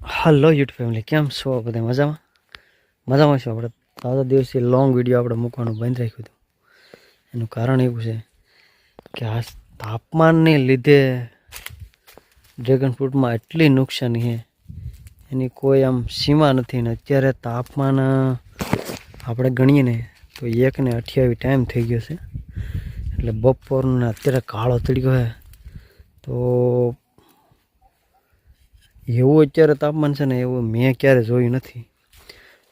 Hello YouTube family, કેમ છો બધા? મજામાં મજામાં છો? આપણે આવતા દિવસે લોંગ વિડીયો આપણે મૂકવાનું બંધ રાખ્યું હતું. એનું કારણ એવું છે કે આ તાપમાનને લીધે ડ્રેગન ફ્રૂટમાં એટલી નુકસાની છે, એની કોઈ આમ સીમા નથી. ને અત્યારે તાપમાન આપણે ગણીએ ને તો 1:28 ટાઈમ થઈ ગયો છે. એટલે બપોરને અત્યારે કાળો તડકો છે. તો એવું અત્યારે તાપમાન છે ને, એવું મેં ક્યારે જોયું નથી.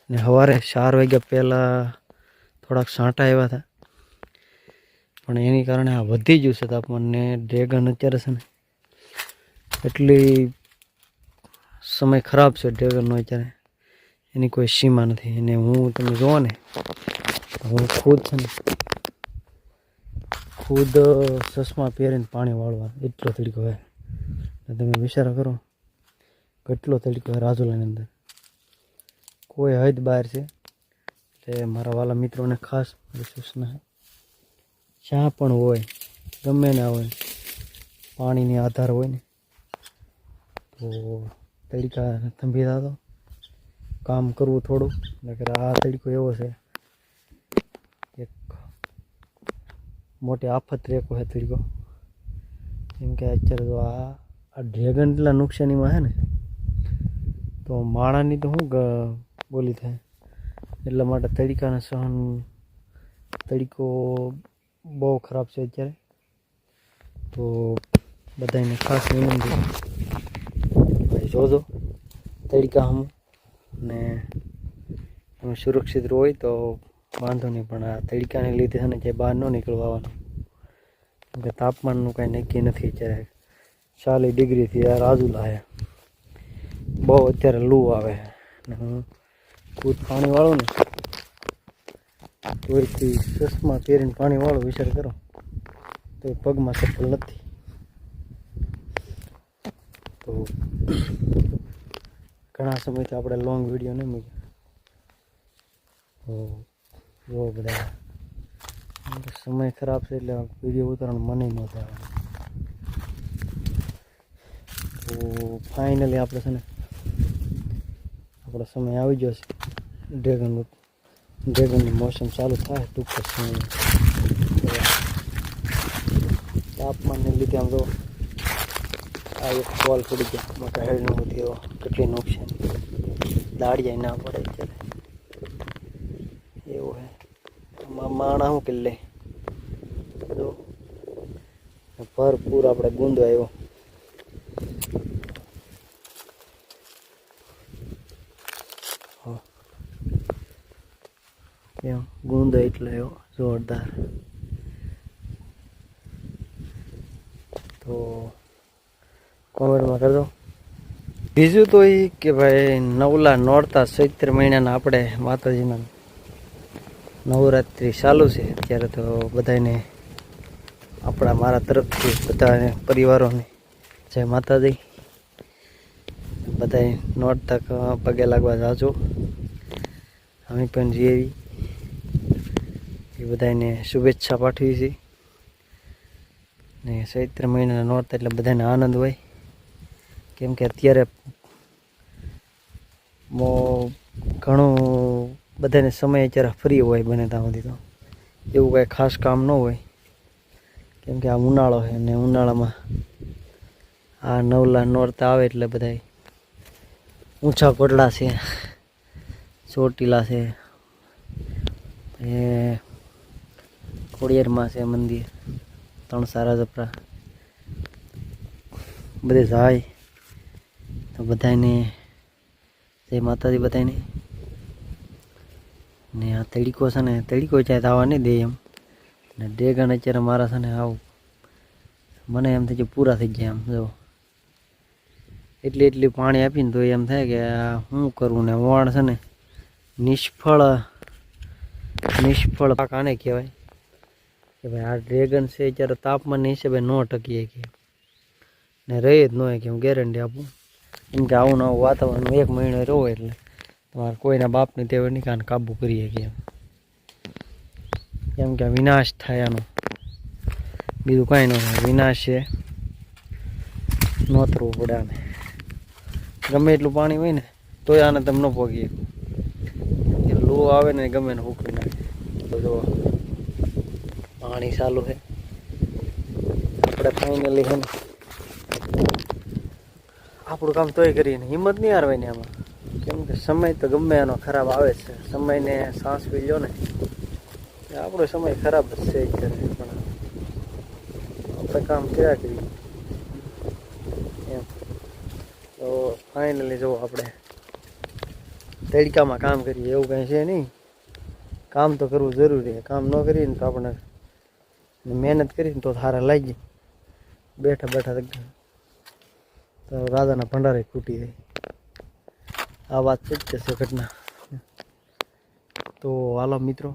ને સવારે 4 વાગ્યા પહેલાં થોડાક છાંટા આવ્યા હતા, પણ એની કારણે આ વધી ગયું છે તાપમાન. ને ડ્રેગન અત્યારે છે ને એટલી સમય ખરાબ છે ડ્રેગનનો અત્યારે, એની કોઈ સીમા નથી. અને હું તમે જોવો ને, હું ખુદ છે ને ચશ્મા પહેરીને પાણી વાળવા, એટલો તડકો હોય. તમે વિચાર કરો કેટલો તડકો હોય રાજુલાની અંદર, કોઈ હદ બહાર છે. એટલે મારા વાલા મિત્રોને ખાસ સૂચના છે, જ્યાં પણ હોય, ગમે ના હોય, પાણીની આધાર હોય ને, તો તડકા થંભી થતો કામ કરવું થોડું. નકર આ તડકો એવો છે, એક મોટી આફત રેકો છે તડકો. કેમ કે અત્યારે તો આ ડ્રેગન એટલા નુકસાનીમાં છે ને, તો માણાની તો શું બોલી થાય. એટલા માટે તડકાને સહન, તડકો બહુ ખરાબ છે અત્યારે. તો બધાને ખાસ વિનંતી, ભાઈ જોજો તડકા હમ, ને તમે સુરક્ષિત હોય તો વાંધો નહીં. પણ આ તડકાને લીધે છે ને જે બહાર ન નીકળવાનું, કેમ કે તાપમાનનું કાંઈ નક્કી નથી. અત્યારે 40 ડિગ્રીથી આ રાજુલા છે, બહુ અત્યારે લૂ આવે. ને હું ખુદ પાણી વાળું ને, તોયથી ચશ્મા પહેરીને પાણી વાળું, વિચાર કરો તો પગમાં ચપ્પલ નથી. તો ઘણા સમયથી આપણે લોંગ વિડીયો નહીં મૂક્યા. તો જો બધા સમય ખરાબ છે, એટલે વિડીયો ઉતારવાનું મને ન થાય. તો ફાઇનલી આપણે છે ને, આપણો સમય આવી ગયો છે. ડ્રેગનની મોસમ ચાલુ થાય ટૂંક જ સમય. તાપમાનને લીધે આમ તો આ એક બોલ પડી ગયો મોટા હેડનો થયો, કેટલી નુકસાન, દાડિયા ના પડે અત્યારે એવું હે. માણા શું કરી લે, જો ભરપૂર આપણે ગુંદો આવ્યો. એમ ગુંદો એટલે એવો જોરદાર. તો કોમેન્ટમાં કરજો. બીજું તો એ કે ભાઈ નવલા નોરતા ચૈત્ર મહિનાના આપણે માતાજીના નવરાત્રિ ચાલુ છે અત્યારે. તો બધાને મારા તરફથી બધાને પરિવારોને જય માતાજી. બધાએ નોરતા પગે લાગવા જાજો, અમે પણ જઈએ. એ બધાને શુભેચ્છા પાઠવી છે. ને ચૈત્ર મહિનાના નોરતા એટલે બધાને આનંદ હોય. કેમ કે અત્યારે ઘણું બધાને સમય અત્યારે ફ્રી હોય બને ત્યાં સુધી. તો એવું કાંઈ ખાસ કામ ન હોય, કેમ કે આ ઉનાળો છે. ને ઉનાળામાં આ નવલા નોરતા આવે એટલે બધા ઊંચા કોટડા છે, ચોટીલા છે, એ ખોડિયારમાં છે મંદિર, તણસારા જપરા, બધે જાય. તો બધાને જય માતાજી બધાને. ને આ તડકો છે ને, તડકો ચાહે આવવા નહીં દે એમ. ને ડ્રેગન અત્યારે મારા છે ને આવું, મને એમ થાય કે પૂરા થઈ ગયા. એમ જો એટલી પાણી આપીને તો એમ થાય કે શું કરવું. ને વણ છે ને નિષ્ફળ પાક આને કહેવાય કે ભાઈ આ ડ્રેગન છે અત્યારે તાપમાનની હિસાબે ન ટકીએ કે, ને રહી જ ન હોય કે હું ગેરંટી આપું. કેમ કે આવું નવું વાતાવરણ 1 મહિનો રહો એટલે તમારે કોઈના બાપને તેવે નિકાન કાબુ કરીએ કે એમ. કેમ કે વિનાશ થાય આનો, બીજું કાંઈ ન થાય. વિનાશ છે નોતરવું પડે આને. ગમે એટલું પાણી હોય ને તોય આને તમે ન પોગી શકો. લો આવે ને ગમે ને ઉકળી નાખે. તો જો પાણી ચાલુ છે. આપણે ફાઇનલી છે ને આપણું કામ તોય કરીએ ને હિંમત નહીં હારવાની આમાં. કેમ કે સમય તો ગમે એનો ખરાબ આવે છે. સમયને સાસ પી લો ને આપણો સમય ખરાબ જ છે પણ આપણે કામ કર્યા કરીએ એમ. તો ફાઇનલી જો આપણે તડકામાં કામ કરીએ એવું કંઈ છે નહીં. કામ તો કરવું જરૂરી છે. કામ ન કરીએ ને તો આપણે મહેનત કરીને તો સારા લાગી. બેઠા બેઠા તો રાધાના ભંડારે ખૂટી જાય. આ વાત સત્ય છે ઘટના. તો હાલો મિત્રો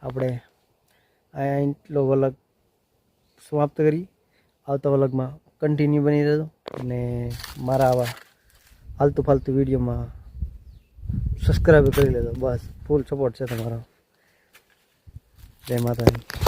આપણે આ એટલો વલગ સમાપ્ત કરી. આવતા વલગમાં કન્ટિન્યુ બની રહેજો અને મારા આવા ફાલતુ ફાલતુ વિડીયોમાં સબસ્ક્રાઈબ કરી લેજો. બસ ફૂલ સપોર્ટ છે તમારો. જય માતાજી.